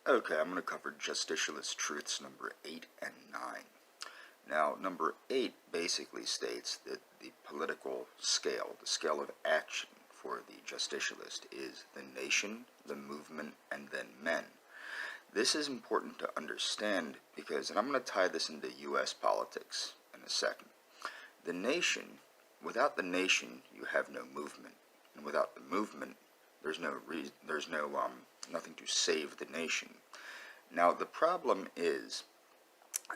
Okay, I'm going to cover Justicialist truths number 8 and 9. Now, number 8 basically states that the political scale, the scale of action for the Justicialist is the nation, the movement, and then men. This is important to understand because, and I'm going to tie this into U.S. politics in a second. The nation, without the nation, you have no movement, and without the movement, there's nothing to save the nation. Now, the problem is,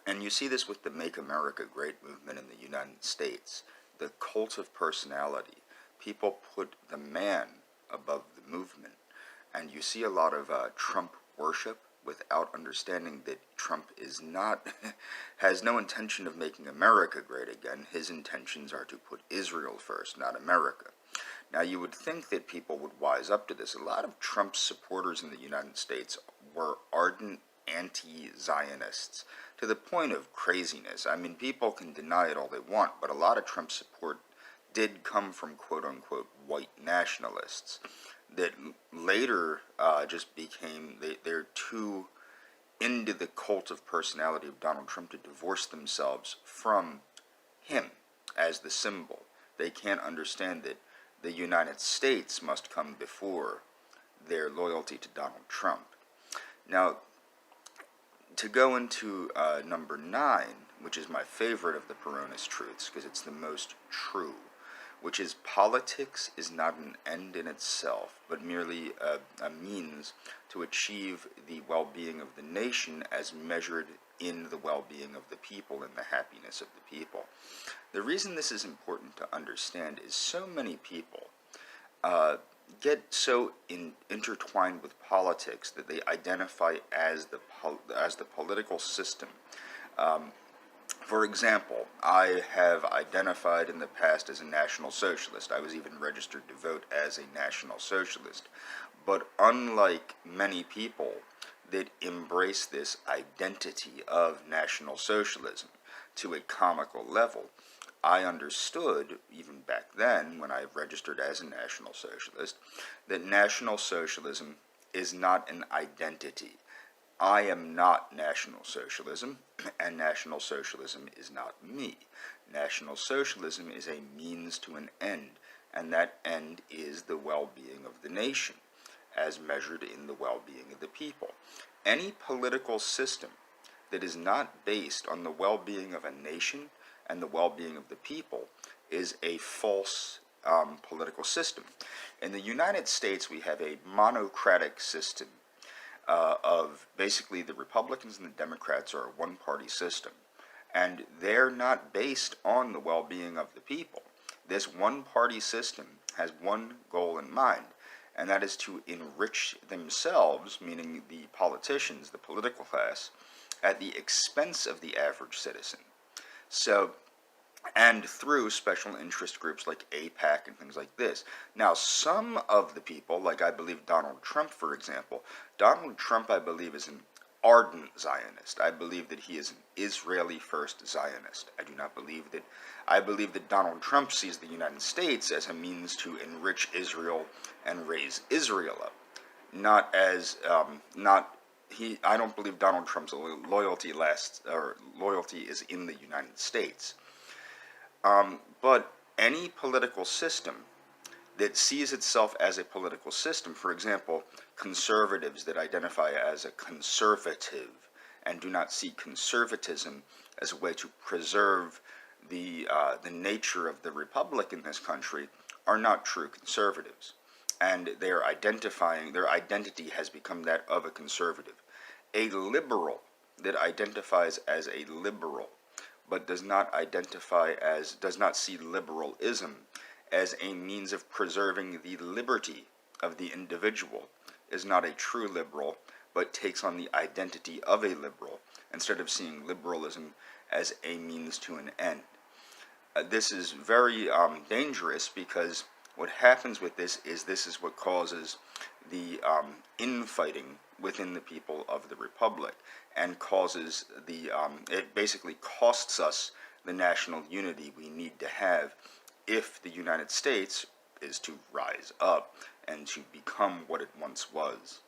and you see this with the Make America Great movement in the United States, the cult of personality. People put the man above the movement, and you see a lot of Trump worship without understanding that Trump is not, has no intention of making America great again. His intentions are to put Israel first, not America. Now, you would think that people would wise up to this. A lot of Trump's supporters in the United States were ardent anti-Zionists, to the point of craziness. I mean, people can deny it all they want, but a lot of Trump's support did come from quote-unquote white nationalists that later just became, they're too into the cult of personality of Donald Trump to divorce themselves from him as the symbol. They can't understand that the United States must come before their loyalty to Donald Trump. Now, to go into number 9, which is my favorite of the Peronist truths, because it's the most true, which is politics is not an end in itself, but merely a means to achieve the well-being of the nation as measured in the well-being of the people and the happiness of the people. The reason this is important to understand is so many people get so intertwined with politics that they identify as the political system. For example, I have identified in the past as a National Socialist. I was even registered to vote as a National Socialist. But unlike many people that embrace this identity of National Socialism to a comical level, I understood, even back then, when I registered as a National Socialist, that National Socialism is not an identity. I am not National Socialism, and National Socialism is not me. National Socialism is a means to an end, and that end is the well-being of the nation, as measured in the well-being of the people. Any political system that is not based on the well-being of a nation and the well-being of the people is a false political system. In the United States, we have a monocratic system of basically the Republicans and the Democrats are a one-party system, and they're not based on the well-being of the people. This one-party system has one goal in mind, and that is to enrich themselves, meaning the politicians, the political class, at the expense of the average citizen. So, and through special interest groups like AIPAC and things like this. Now, some of the people, like I believe Donald Trump, for example, Donald Trump, I believe, is an ardent Zionist. I believe that he is an Israeli first Zionist. I believe that Donald Trump sees the United States as a means to enrich Israel and raise Israel up. I don't believe Donald Trump's loyalty is in the United States. But any political system that sees itself as a political system, for example, conservatives that identify as a conservative and do not see conservatism as a way to preserve the nature of the republic in this country, are not true conservatives. And their identity has become that of a conservative. A liberal that identifies as a liberal but does not see liberalism as a means of preserving the liberty of the individual is not a true liberal, but takes on the identity of a liberal instead of seeing liberalism as a means to an end. This is very dangerous, because what happens with this is what causes the infighting within the people of the republic, and causes it basically costs us the national unity we need to have if the United States is to rise up and to become what it once was.